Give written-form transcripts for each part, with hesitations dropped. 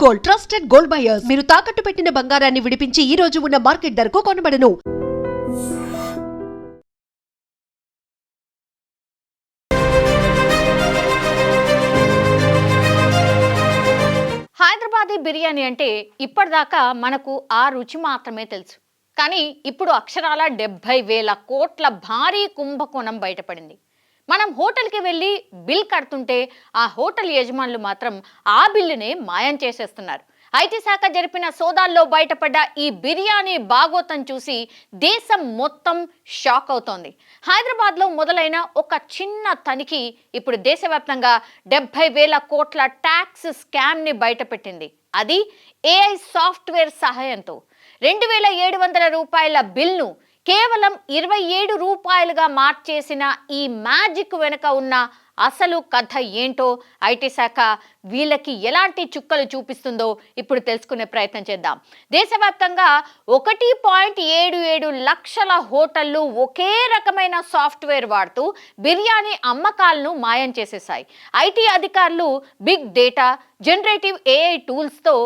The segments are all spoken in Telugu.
Gold, trusted gold buyers. మీరు తాకట్టు పెట్టిన బంగారాన్ని విడిపించి ఈ రోజు ఉన్న మార్కెట్ ధరకు కొనబడను. హైదరాబాదీ బిర్యానీ అంటే ఇప్పటిదాకా మనకు ఆ రుచి మాత్రమే తెలుసు. కానీ ఇప్పుడు అక్షరాల 70,000 కోట్ల భారీ కుంభకోణం బయటపడింది. మనం హోటల్కి వెళ్ళి బిల్ కడుతుంటే ఆ హోటల్ యజమానులు మాత్రం ఆ బిల్లునే మాయం చేసేస్తున్నారు. ఐటీ శాఖ జరిపిన సోదాల్లో బయటపడ్డ ఈ బిర్యానీ బాగోతం చూసి దేశం మొత్తం షాక్ అవుతోంది. హైదరాబాద్లో మొదలైన ఒక చిన్న తనిఖీ ఇప్పుడు దేశవ్యాప్తంగా 70,000 కోట్ల ట్యాక్స్ స్కామ్ని బయటపెట్టింది. అది ఏఐ సాఫ్ట్వేర్ సహాయంతో 2,700 రూపాయల బిల్ను కేవలం 27 రూపాయలుగా మార్చేసిన ఈ మ్యాజిక్ వెనుక ఉన్న అసలు కథ ఏంటో ఐటీ శాఖ వీళ్ళకి ఎలాంటి చుక్కలు చూపిస్తుందో ఇప్పుడు తెలుసుకునే ప్రయత్నం చేద్దాం. దేశవ్యాప్తంగా 1.77 లక్షల హోటళ్లు ఒకే రకమైన సాఫ్ట్వేర్ వాడుతూ బిర్యానీ అమ్మకాలను మాయం చేసేశాయి. ఐటీ అధికారులు బిగ్ డేటా, జనరేటివ్ ఏఐ టూల్స్తో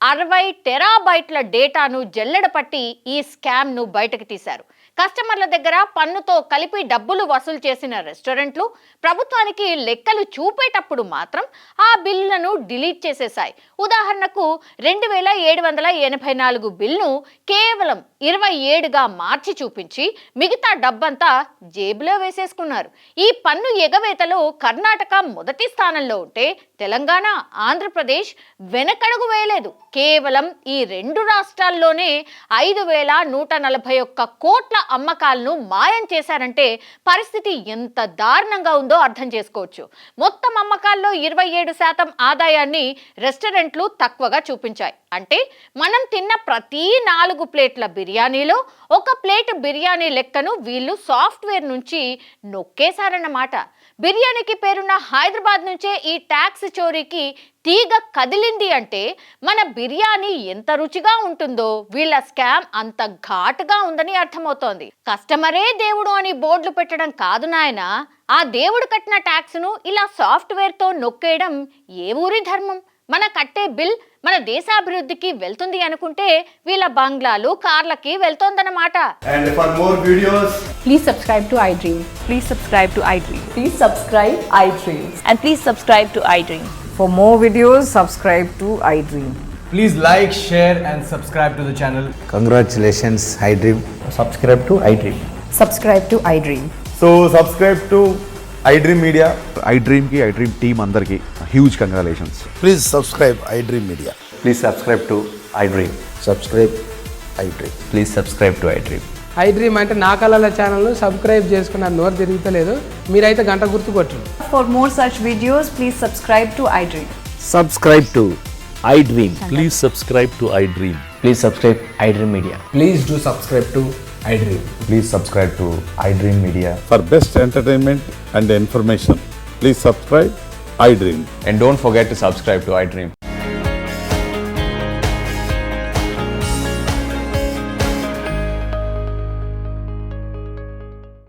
60 టెరాబైట్ల డేటాను జల్లెడపట్టి ఈ స్కామ్ను బయటకు తీశారు. కస్టమర్ల దగ్గర పన్నుతో కలిపి డబ్బులు వసూలు చేసిన రెస్టారెంట్లు ప్రభుత్వానికి లెక్కలు చూపేటప్పుడు మాత్రం ఆ బిల్లులను డిలీట్ చేసేశాయి. ఉదాహరణకు 2,784 బిల్లును కేవలం 27గా మార్చి చూపించి మిగతా డబ్బంతా జేబులో వేసేసుకున్నారు. ఈ పన్ను ఎగవేతలో కర్ణాటక మొదటి స్థానంలో ఉంటే తెలంగాణ, ఆంధ్రప్రదేశ్ వెనకడుగు వేయలేదు. కేవలం ఈ 2 రాష్ట్రాల్లోనే 5,141 కోట్ల అమ్మకాలను మాయం చేశారంటే పరిస్థితి ఎంత దారుణంగా ఉందో అర్థం చేసుకోవచ్చు. మొత్తం అమ్మకాల్లో 27% ఆదాయాన్ని రెస్టారెంట్లు తక్కువగా చూపించాయి. అంటే మనం తిన్న ప్రతి 4 ప్లేట్ల బిర్యానీలో 1 ప్లేట్ బిర్యానీ లెక్కను వీళ్ళు సాఫ్ట్వేర్ నుంచి నొక్కేశారన్నమాట. బిర్యానీకి పేరున్న హైదరాబాద్ నుంచే ఈ ట్యాక్స్ చోరీకి తీగ కదిలింది అంటే మన బిర్యానీ ఎంత రుచిగా ఉంటుందో వీళ్ళ స్కామ్ అంత ఘాటుగా ఉందని అర్థమవుతోంది. కస్టమరే దేవుడు అని బోర్డులు పెట్టడం కాదు నాయన, ఆ దేవుడు కట్టిన ట్యాక్స్ను ఇలా సాఫ్ట్వేర్తో నొక్కేయడం ఏ ఊరి ధర్మం? మన కట్టే బిల్ మన దేశాభివృద్ధికి వెళ్తుంది అనుకుంటే వీళ్ళ బంగ్లాలు, కార్లకి వెళ్తోందన్నమాట. And for more videos, please subscribe to iDream. Please subscribe to iDream. Please subscribe iDream. And please subscribe to iDream. For more videos, subscribe to iDream. please like, share and subscribe to the channel. Congratulations, iDream. Subscribe to iDream. Subscribe to iDream. So subscribe to iDream Media. iDream ki iDream team andarki huge congratulations. Please subscribe iDream Media. Please subscribe to iDream. Subscribe iDream. Please subscribe to iDream. iDream అంటే నా కళల ఛానల్ను సబ్స్క్రైబ్ చేసుకున్న నోరు తిరుగుతలేదు, మీరైతే గంట గుర్తు కొట్టండి. For more such videos, please subscribe to iDream. Subscribe to iDream. Please subscribe to iDream. Please subscribe iDream Media. Please do subscribe to iDream. Please subscribe to iDream Media. For best entertainment and information, please subscribe iDream. And don't forget to subscribe to iDream.